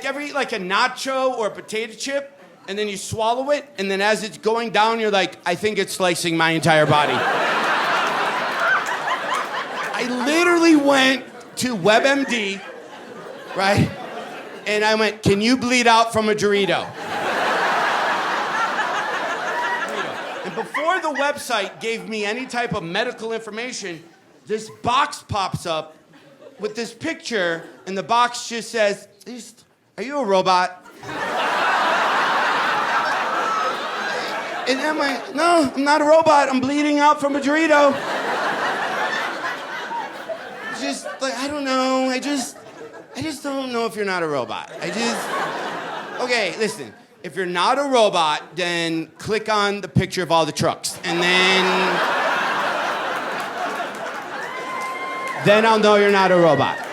ever eat like a nacho or a potato chip, and then you swallow it, and then as it's going down, you're like, I think it's slicing my entire body. I literally went to WebMD, right? And I went, can you bleed out from a Dorito? And before the website gave me any type of medical information, this box pops up with this picture, and the box just says, are you a robot? And I'm like, no, I'm not a robot. I'm bleeding out from a Dorito. It's just like, I don't know. I just don't know if you're not a robot. Okay, listen. If you're not a robot, then click on the picture of all the trucks. And then I'll know you're not a robot.